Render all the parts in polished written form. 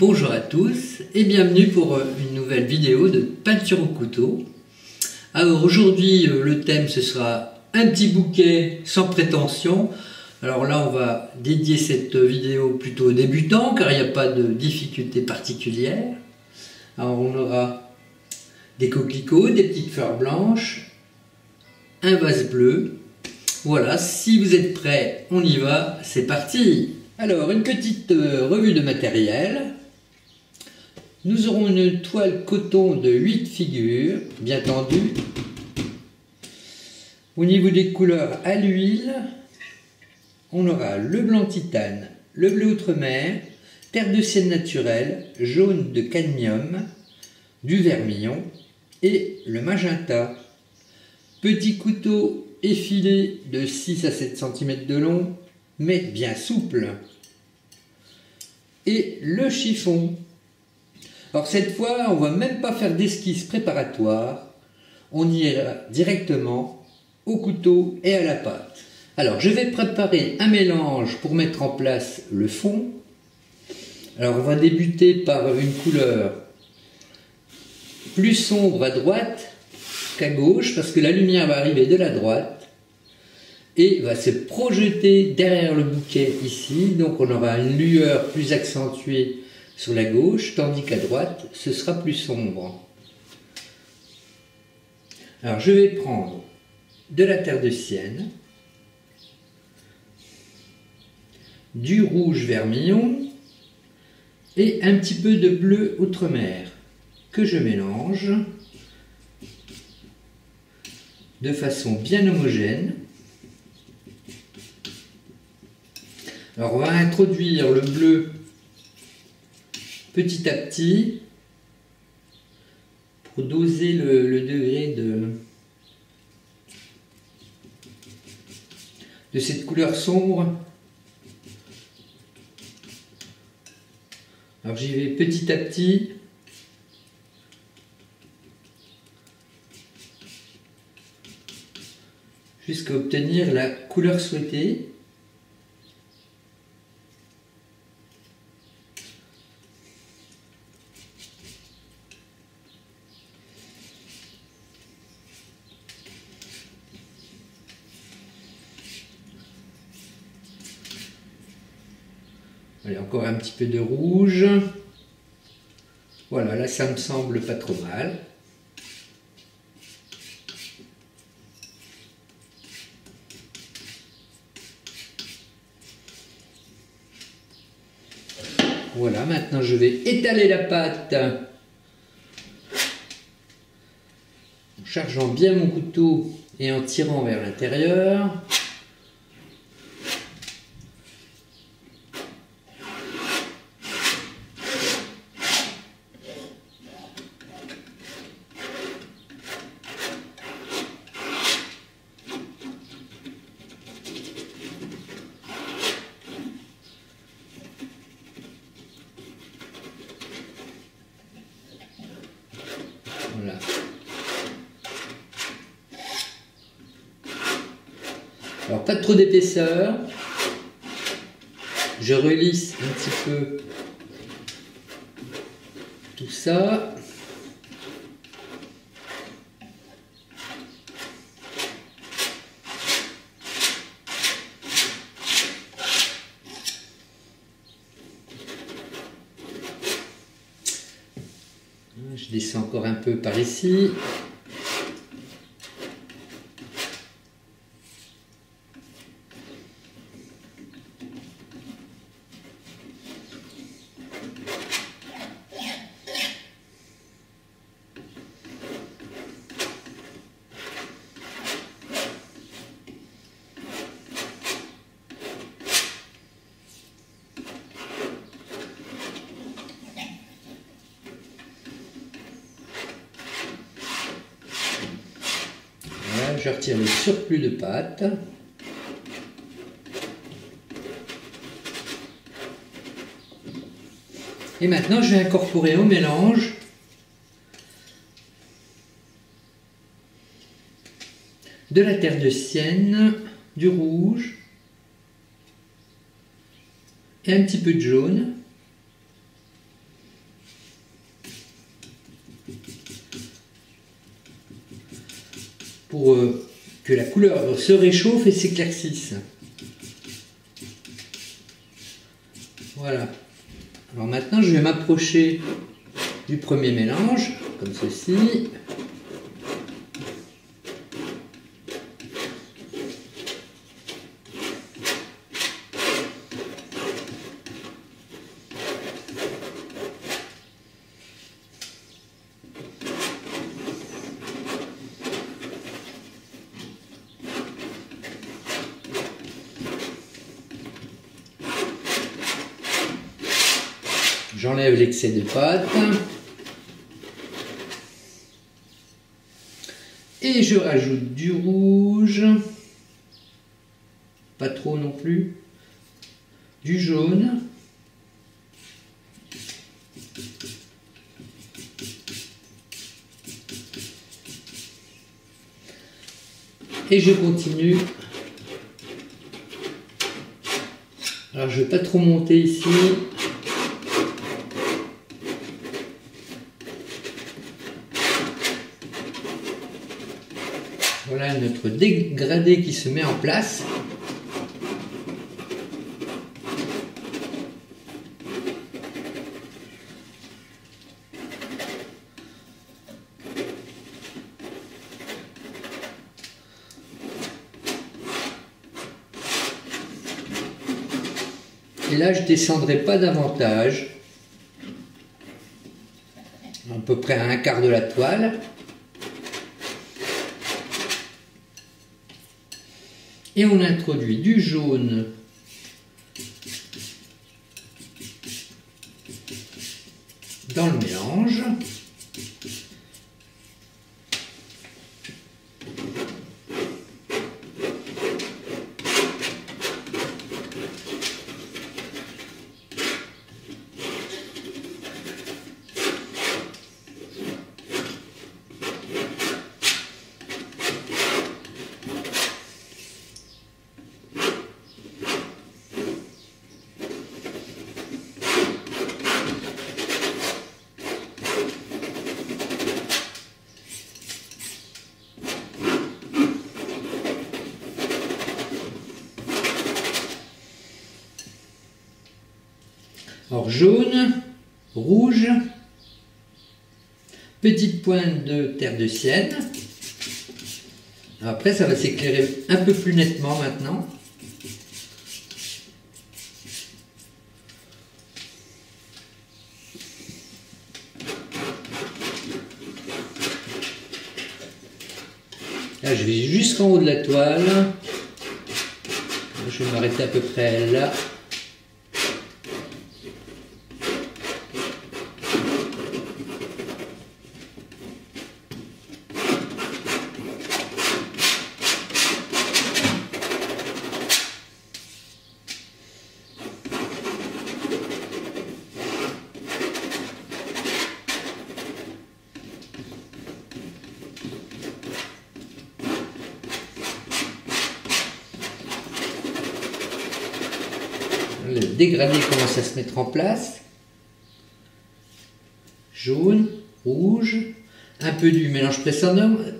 bonjour à tous et bienvenue pour une nouvelle vidéo de peinture au couteau. Alors aujourd'hui le thème ce sera un petit bouquet sans prétention. Alors là on va dédier cette vidéo plutôt aux débutants car il n'y a pas de difficulté particulière. Alors on aura des coquelicots, des petites fleurs blanches, un vase bleu. Voilà, si vous êtes prêts, on y va, c'est parti! Alors, une petite revue de matériel. Nous aurons une toile coton de 8 figures, bien tendue. Au niveau des couleurs à l'huile, on aura le blanc titane, le bleu outremer, terre de sienne naturelle, jaune de cadmium, du vermillon et le magenta. Petit couteau effilé de 6 à 7 cm de long, mais bien souple. Et le chiffon. Alors cette fois, on ne va même pas faire d'esquisse préparatoire, on ira directement au couteau et à la pâte. Alors je vais préparer un mélange pour mettre en place le fond. Alors on va débuter par une couleur plus sombre à droite qu'à gauche, parce que la lumière va arriver de la droite et va se projeter derrière le bouquet ici, donc on aura une lueur plus accentuée sur la gauche, tandis qu'à droite ce sera plus sombre. Alors je vais prendre de la terre de sienne, du rouge vermillon et un petit peu de bleu outremer que je mélange de façon bien homogène. Alors on va introduire le bleu petit à petit pour doser le degré de cette couleur sombre. Alors j'y vais petit à petit. Jusqu'à obtenir la couleur souhaitée. Allez, encore un petit peu de rouge. Voilà, là ça me semble pas trop mal. Voilà, maintenant je vais étaler la pâte en chargeant bien mon couteau et en tirant vers l'intérieur. Voilà. Alors pas trop d'épaisseur, je relisse un petit peu tout ça. Je descends encore un peu par ici. Je retire le surplus de pâte. Et maintenant, je vais incorporer au mélange de la terre de sienne, du rouge et un petit peu de jaune. pour que la couleur se réchauffe et s'éclaircisse. Voilà. Alors maintenant, je vais m'approcher du premier mélange, comme ceci. J'enlève l'excès de pâte. Et je rajoute du rouge. Pas trop non plus. Du jaune. Et je continue. Alors je ne vais pas trop monter ici. Voilà notre dégradé qui se met en place. Et là, je ne descendrai pas davantage. À peu près à un quart de la toile. Et on introduit du jaune dans le mélange. Alors jaune, rouge, petite pointe de terre de sienne. Après ça va s'éclairer un peu plus nettement maintenant. Là je vais jusqu'en haut de la toile. Je vais m'arrêter à peu près là. Le dégradé commence à se mettre en place. Jaune, rouge, un peu du mélange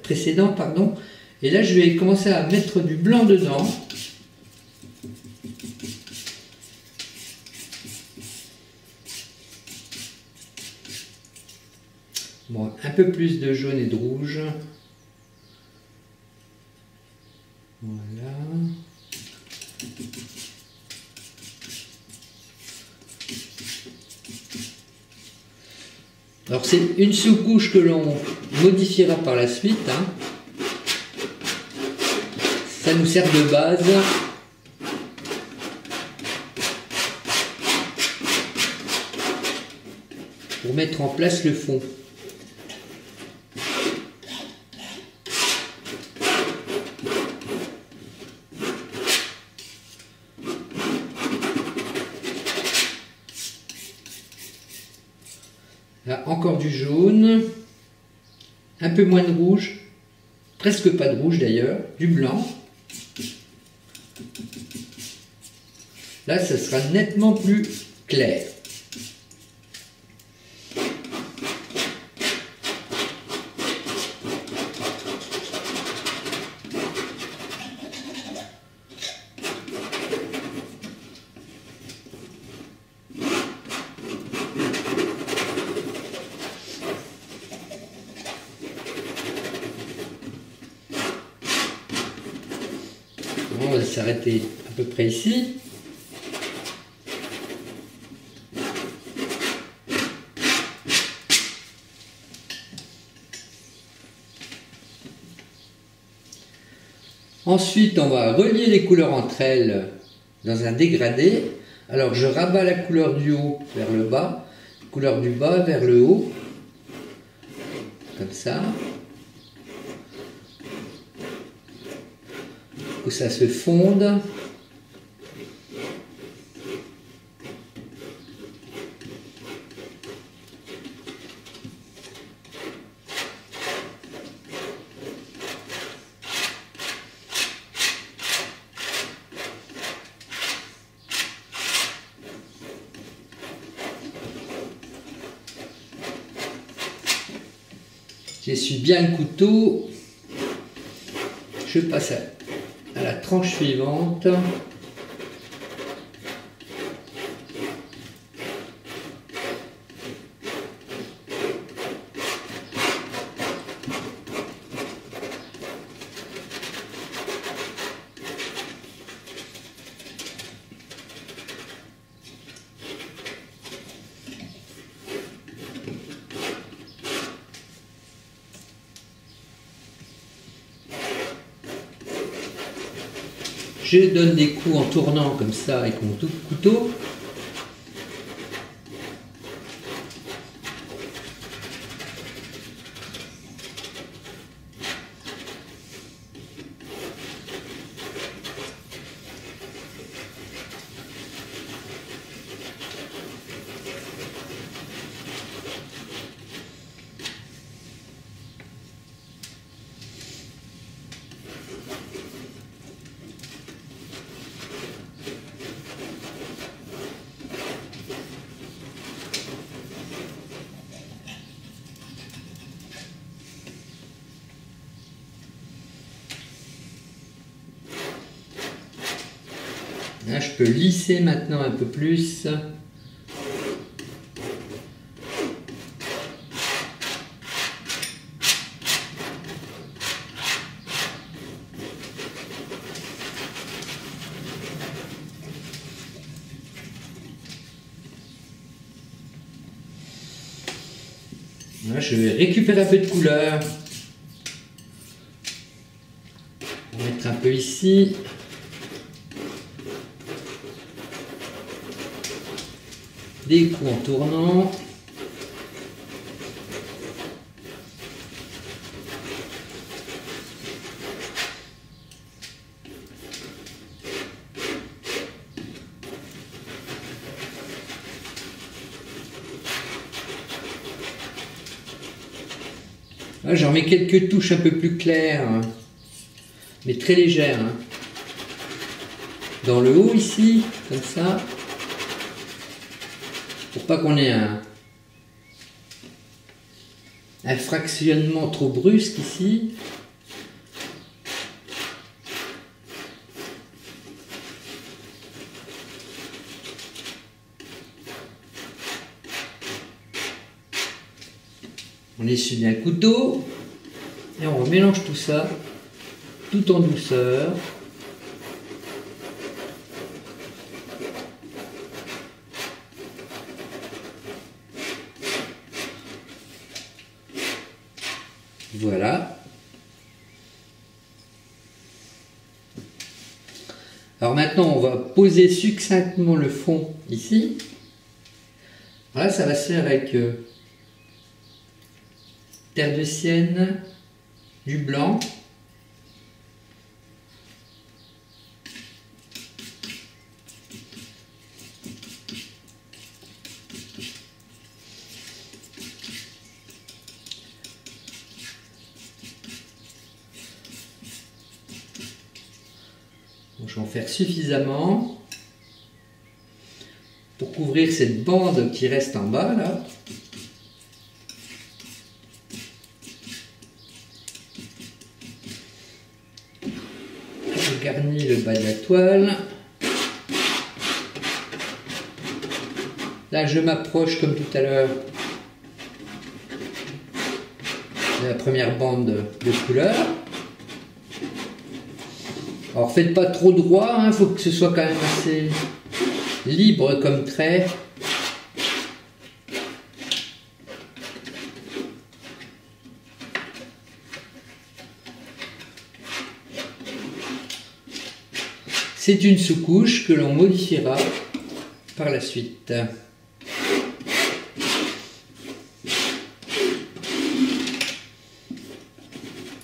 précédent, pardon. Et là, je vais commencer à mettre du blanc dedans. Bon, un peu plus de jaune et de rouge. Voilà. Alors c'est une sous-couche que l'on modifiera par la suite. Hein. Ça nous sert de base. Pour mettre en place le fond. Là, encore du jaune, un peu moins de rouge, presque pas de rouge d'ailleurs, du blanc. Là, ça sera nettement plus clair. On va s'arrêter à peu près ici. Ensuite, on va relier les couleurs entre elles dans un dégradé. Alors, je rabats la couleur du haut vers le bas, la couleur du bas vers le haut, comme ça, pour que ça se fonde. J'essuie bien le couteau, je passe à la tranche suivante. Je donne des coups en tournant comme ça avec mon couteau. Là, je peux lisser maintenant un peu plus. Là, je vais récupérer un peu de couleur. On va mettre un peu ici. Des coups en tournant. Là, j'en mets quelques touches un peu plus claires, hein, mais très légères. Hein. Dans le haut ici, comme ça. Pour pas qu'on ait un fractionnement trop brusque ici. On essuie bien le couteau et on remélange tout ça tout en douceur. Voilà. Alors maintenant, on va poser succinctement le fond ici. Voilà, ça va se faire avec terre de sienne, du blanc. Je vais en faire suffisamment pour couvrir cette bande qui reste en bas là. Je garnis le bas de la toile. Là je m'approche comme tout à l'heure de la première bande de couleur. Alors faites pas trop droit, hein, faut que ce soit quand même assez libre comme trait. C'est une sous-couche que l'on modifiera par la suite.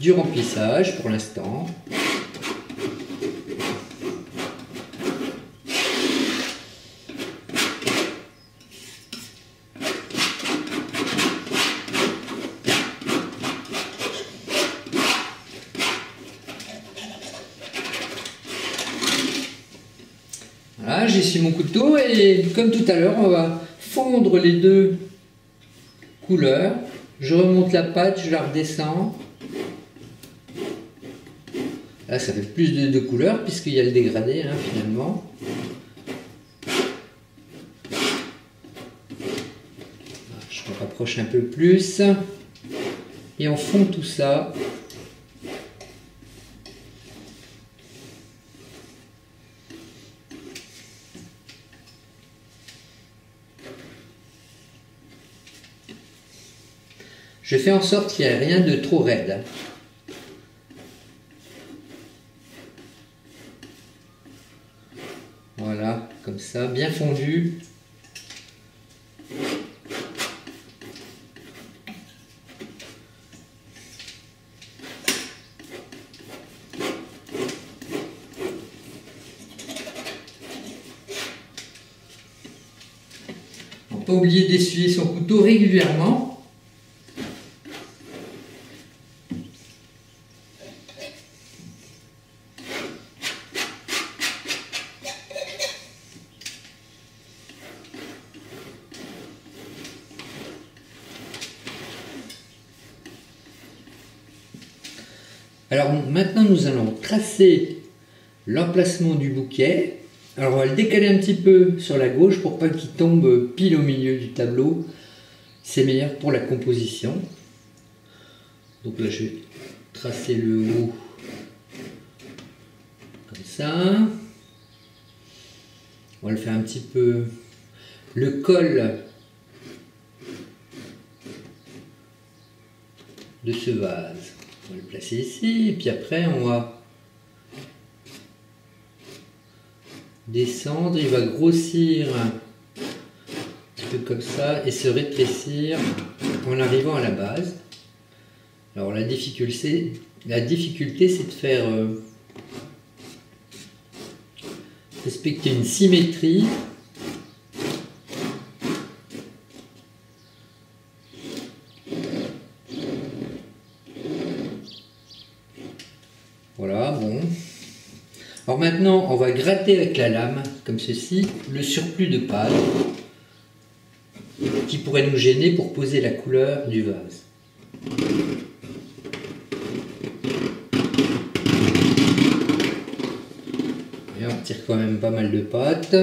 Du remplissage pour l'instant. Voilà, j'essuie mon couteau et comme tout à l'heure, on va fondre les deux couleurs. Je remonte la pâte, je la redescends. Là, ça fait plus de couleurs puisqu'il y a le dégradé hein, finalement. Je me rapproche un peu plus et on fond tout ça. Je fais en sorte qu'il n'y ait rien de trop raide. Voilà, comme ça, bien fondu. On ne peut pas oublier d'essuyer son couteau régulièrement. Alors maintenant nous allons tracer l'emplacement du bouquet. Alors on va le décaler un petit peu sur la gauche pour pas qu'il tombe pile au milieu du tableau. C'est meilleur pour la composition. Donc là je vais tracer le haut comme ça. On va le faire un petit peu. Le col de ce vase. On va le placer ici, et puis après on va descendre, il va grossir un petit peu comme ça et se rétrécir en arrivant à la base. Alors la difficulté c'est de faire respecter une symétrie. Voilà, bon. Alors maintenant, on va gratter avec la lame, comme ceci, le surplus de pâte qui pourrait nous gêner pour poser la couleur du vase. Et on retire quand même pas mal de pâte.